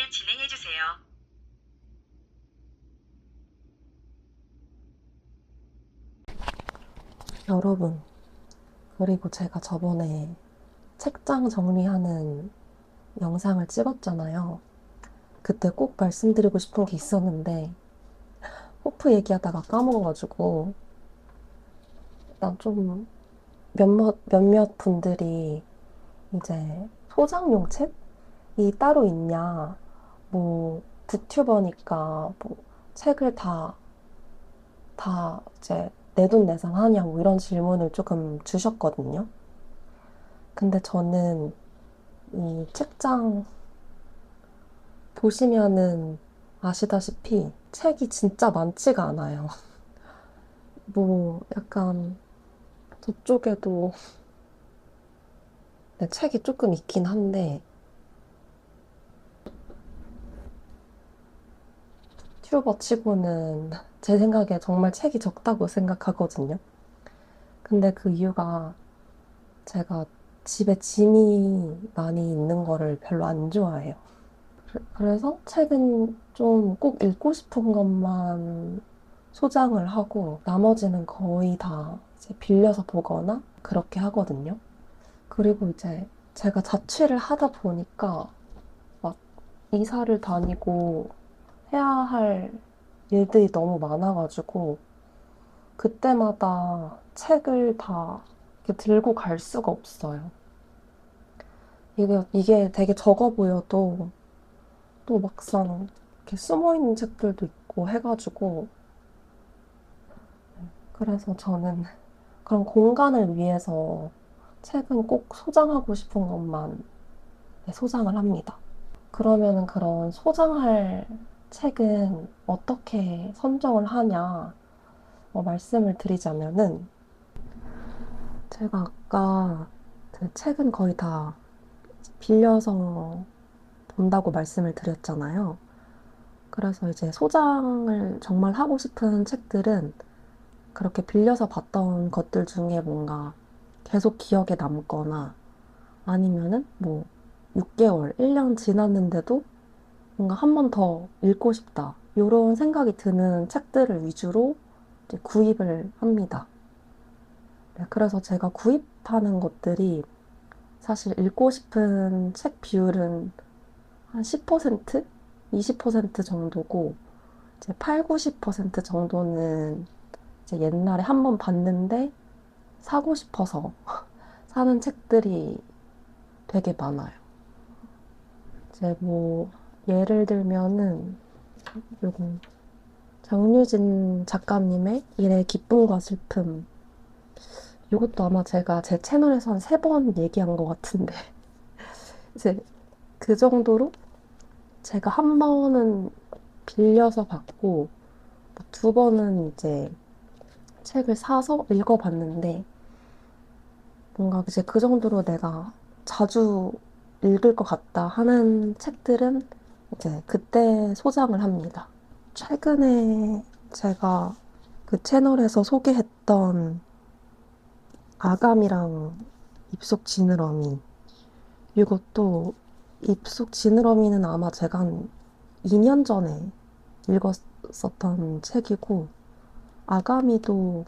진행해주세요. 여러분, 그리고 제가 저번에 책장 정리하는 영상을 찍었잖아요. 그때 꼭 말씀드리고 싶은 게 있었는데, 호프 얘기하다가 까먹어가지고, 일단 좀 몇몇 분들이 이제 소장용 책이 따로 있냐, 뭐, 북튜버니까 뭐, 책을 다 이제 내돈내산 하냐, 뭐 이런 질문을 조금 주셨거든요. 근데 저는 이 책장 보시면은 아시다시피 책이 진짜 많지가 않아요. 뭐 약간 저쪽에도 네, 책이 조금 있긴 한데 튜버 치고는 제 생각에 정말 책이 적다고 생각하거든요. 근데 그 이유가 제가 집에 짐이 많이 있는 거를 별로 안 좋아해요. 그래서 책은 좀 꼭 읽고 싶은 것만 소장을 하고 나머지는 거의 다 이제 빌려서 보거나 그렇게 하거든요. 그리고 이제 제가 자취를 하다 보니까 막 이사를 다니고 해야 할 일들이 너무 많아가지고 그때마다 책을 다 이렇게 들고 갈 수가 없어요. 이게 되게 적어 보여도 또 막상 이렇게 숨어 있는 책들도 있고 해가지고 그래서 저는 그런 공간을 위해서 책은 꼭 소장하고 싶은 것만 네, 소장을 합니다. 그러면은 그런 소장할 책은 어떻게 선정을 하냐 말씀을 드리자면은 제가 아까 그 책은 거의 다 빌려서 본다고 말씀을 드렸잖아요. 그래서 이제 소장을 정말 하고 싶은 책들은 그렇게 빌려서 봤던 것들 중에 뭔가 계속 기억에 남거나 아니면은 뭐 6개월, 1년 지났는데도 뭔가 한 번 더 읽고 싶다. 이런 생각이 드는 책들을 위주로 이제 구입을 합니다. 네, 그래서 제가 구입하는 것들이 사실 읽고 싶은 책 비율은 한 10%? 20% 정도고, 이제 8, 90% 정도는 이제 옛날에 한 번 봤는데 사고 싶어서 사는 책들이 되게 많아요. 이제 뭐, 예를 들면은, 요거 정유진 작가님의 일의 기쁨과 슬픔. 이것도 아마 제가 제 채널에서 한 3번 얘기한 것 같은데. 이제 그 정도로 제가 한 번은 빌려서 봤고, 2번은 이제 책을 사서 읽어봤는데, 뭔가 이제 그 정도로 내가 자주 읽을 것 같다 하는 책들은 이제 그때 소장을 합니다. 최근에 제가 그 채널에서 소개했던 아감이랑 입속 지느러미. 이것도 입속 지느러미는 아마 제가 한 2년 전에 읽었었던 책이고, 아가미도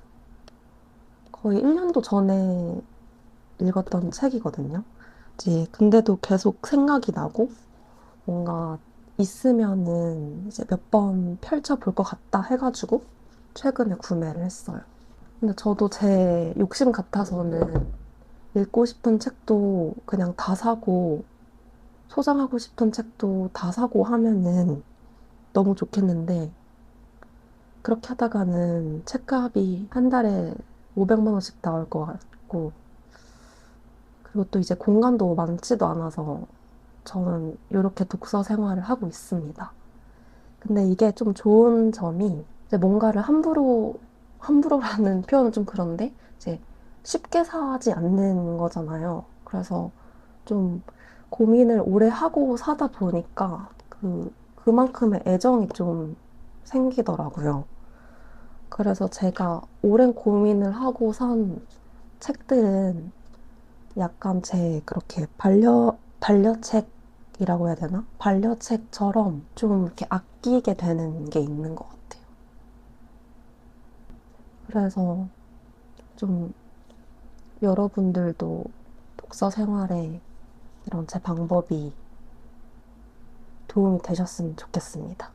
거의 1년도 전에 읽었던 책이거든요. 이제 근데도 계속 생각이 나고, 뭔가 있으면은 이제 몇 번 펼쳐볼 것 같다 해가지고, 최근에 구매를 했어요. 근데 저도 제 욕심 같아서는 읽고 싶은 책도 그냥 다 사고, 소장하고 싶은 책도 다 사고 하면은 너무 좋겠는데, 그렇게 하다가는 책값이 한 달에 500만 원씩 나올 것 같고, 그리고 또 이제 공간도 많지도 않아서 저는 이렇게 독서 생활을 하고 있습니다. 근데 이게 좀 좋은 점이 이제 뭔가를 함부로라는 표현은 좀 그런데 이제 쉽게 사지 않는 거잖아요. 그래서 좀 고민을 오래 하고 사다 보니까 그만큼의 애정이 좀 생기더라고요. 그래서 제가 오랜 고민을 하고 산 책들은 약간 제 그렇게 반려책에 반복이라고 해야 되나? 반려책처럼 좀 이렇게 아끼게 되는 게 있는 것 같아요. 그래서 좀 여러분들도 독서 생활에 이런 제 방법이 도움이 되셨으면 좋겠습니다.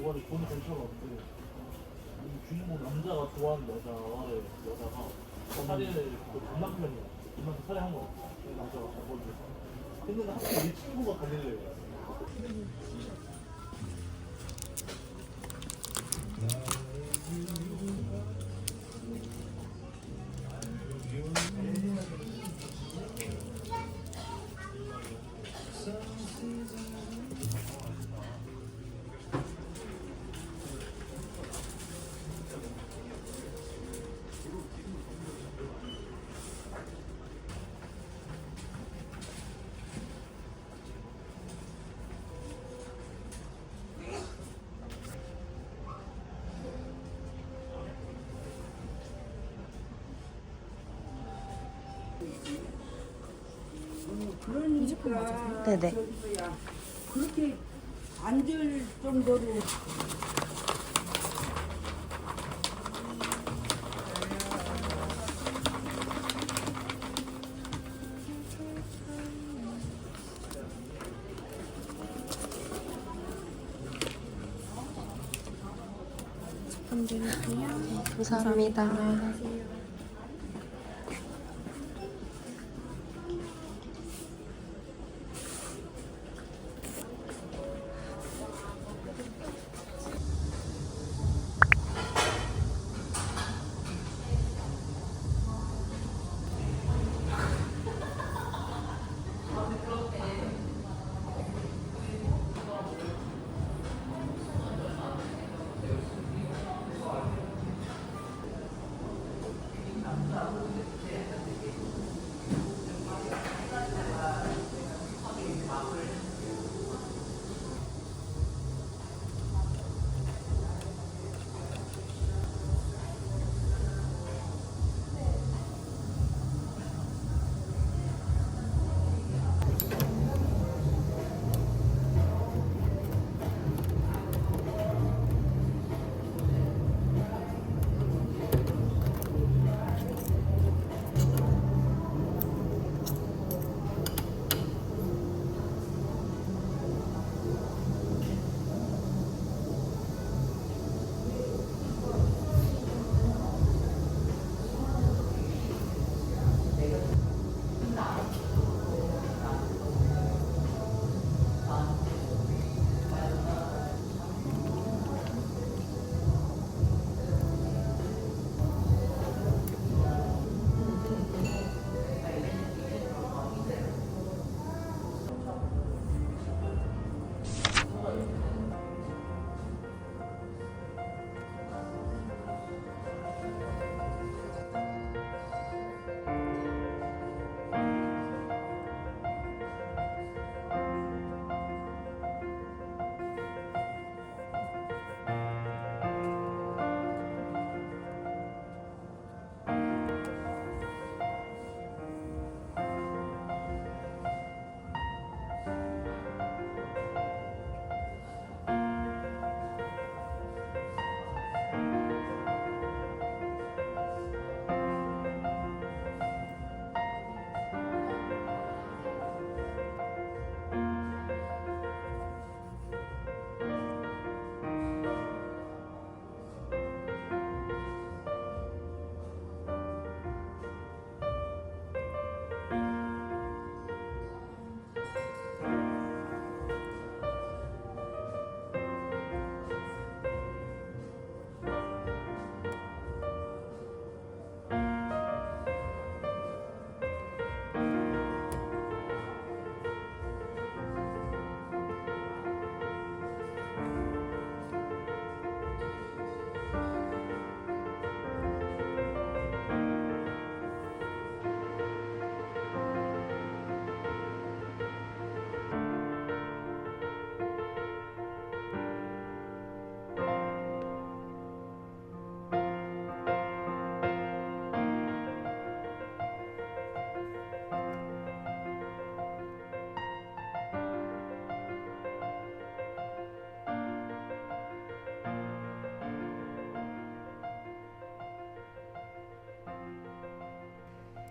뭐가 돈 괜찮아 없고 이 주인공 남자가 좋아하는 여자가 살해를 전남편이야. 전남편 살해한 거 같아. 남자가 잡아줘서. 근데 하필 이 친구가 갈릴레오야. 그러니까 네네. 저기서야 그렇게 앉을 정도로 감사합니다.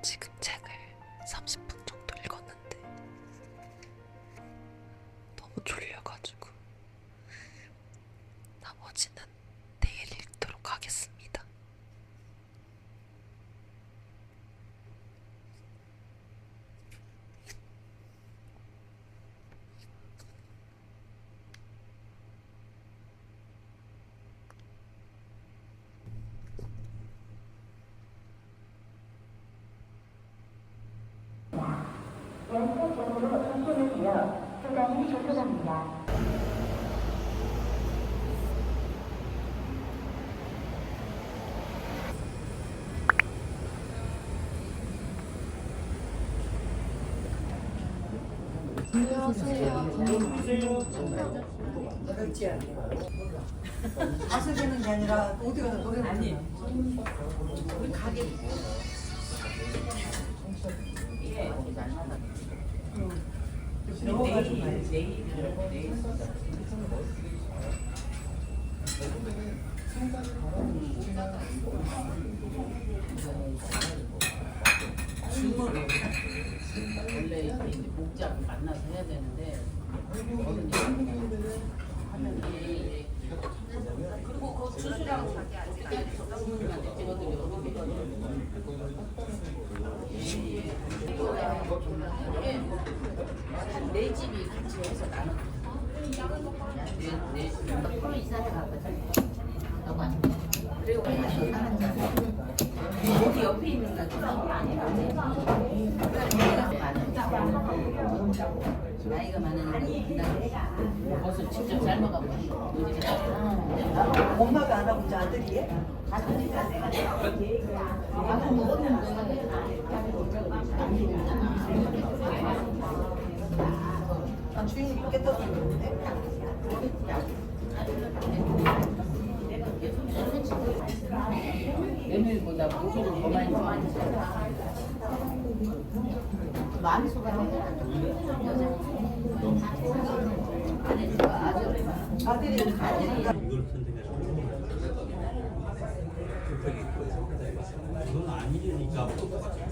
지금 책을 30분 정도 읽었는데 너무 졸려가지고 나머지는 내일 읽도록 하겠습니다. 연쇄적으로 전송이 되어 수단이 조속합니다. 다스리는 게 아니라 어디 가서 노래 아니 우리 가게 원래 이렇게 이제 목잡고 만나서 해야 되는데 어른이 하면 그리고 그 수술하고 자기 아직까지 수술한테 찍어드려 내 집이 같이 해서 나는 내 프로 이사를 갔거든. 너무 안 돼. 그리고 여기 옆에 있는 거 나이가 많은 버섯 직접 삶아가고 엄마가 안 하고 이제 아들이 해? 아, 주인이 있겠다 소리인데? 메밀보다 고기를 더 많이 만수가 아들이 이걸 선택하셨어요. 그건 아니니까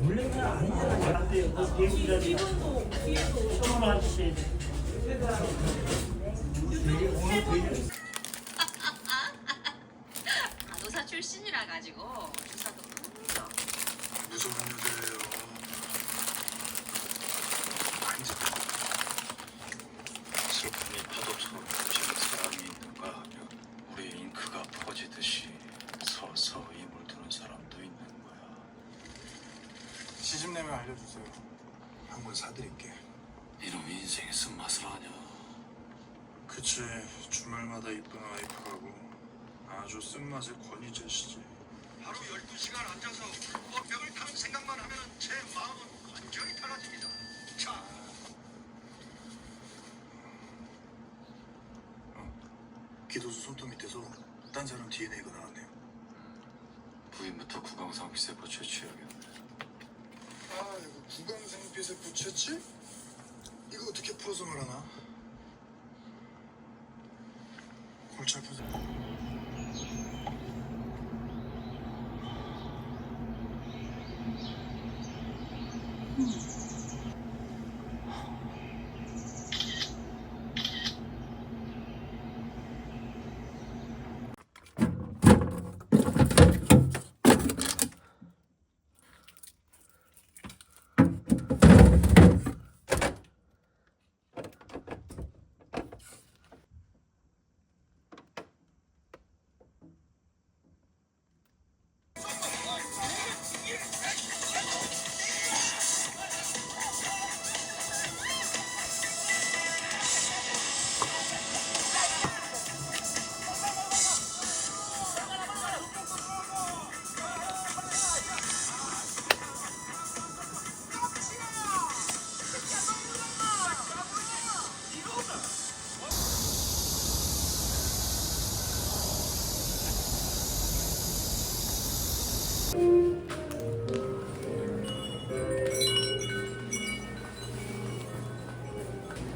물레는 아니잖아요. 근데 그 기분도 처음으로 하시지. 간호사 출신이라 가지고 주사도 끊죠. 무서운 여자예요. 슬픔이 파도처럼 퍼지는 사람이 있는가 하면 우리 잉크가 퍼지듯이 서서히 물드는 사람도 있는 거야. 시집 내면 알려주세요. 한 권 사드릴게. 이놈이 인생의 쓴맛을 아냐. 그치. 주말마다 이쁜 와이프하고 아주 쓴맛의 권위자시지. 하루 12시간 앉아서 불법벽을 타는 생각만 하면 제 마음은 완전히 달라집니다. 자. 기도수 손톱 밑에서 딴 사람 DNA가 나왔네요. 부인부터 구강상피세포 채취하겠네. 아, 이거 구강상피세포 채취? 이거 어떻게 풀어서 말하나? 골치 아프지?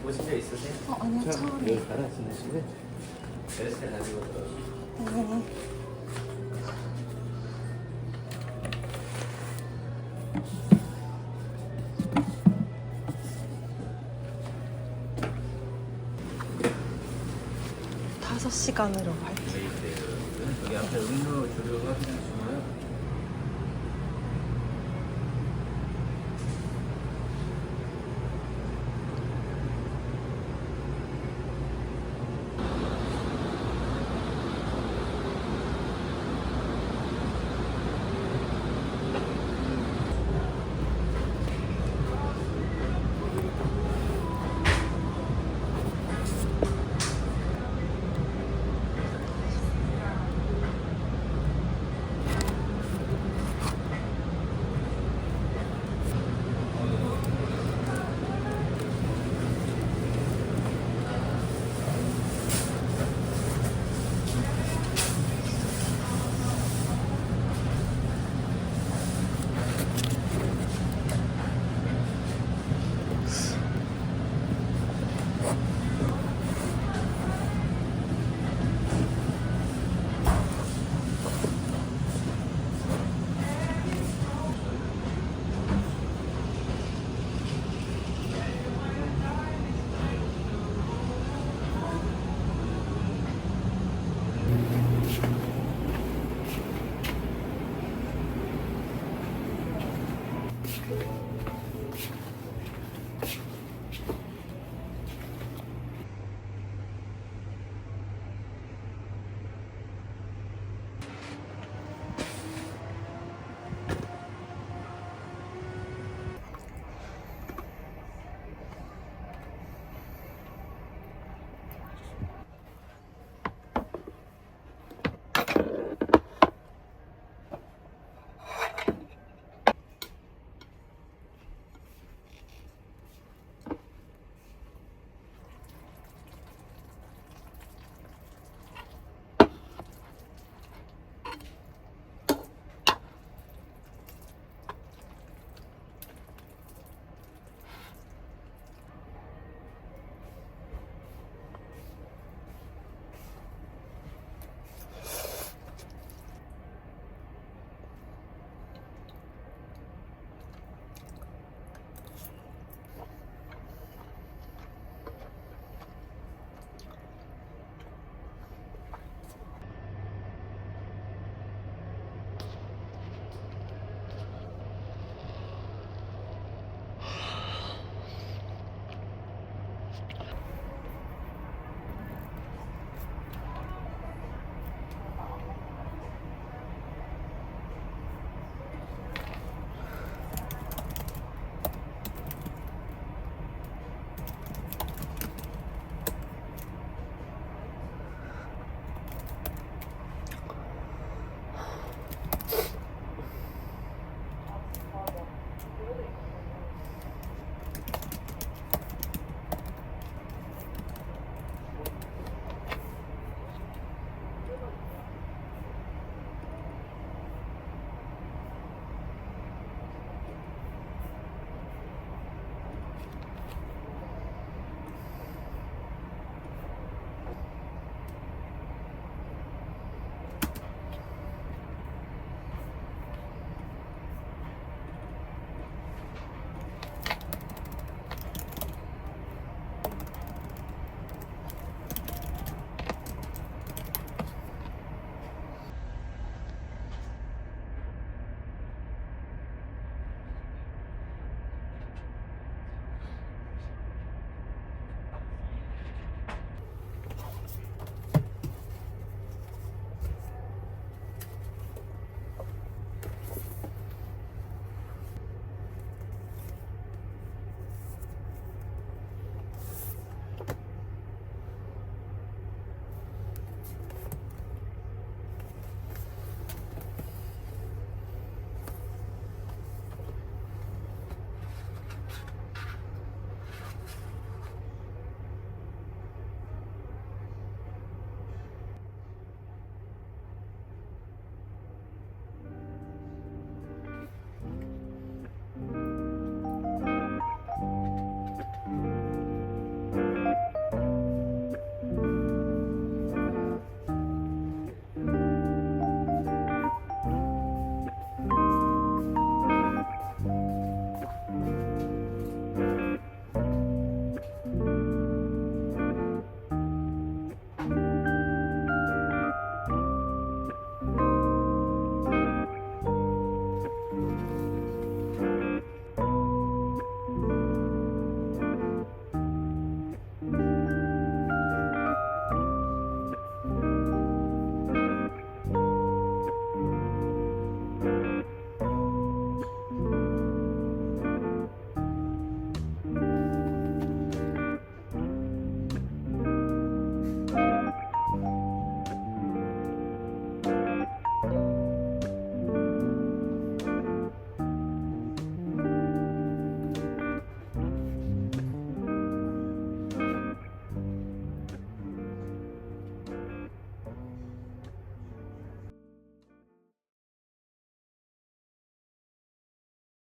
오신 적 있으세요? 아니요, 처음이에요. 여기 살아 지내시고요. 베레스테 가지고 네. 시간으로 할게요. 여기 앞에 음료 주류가 그냥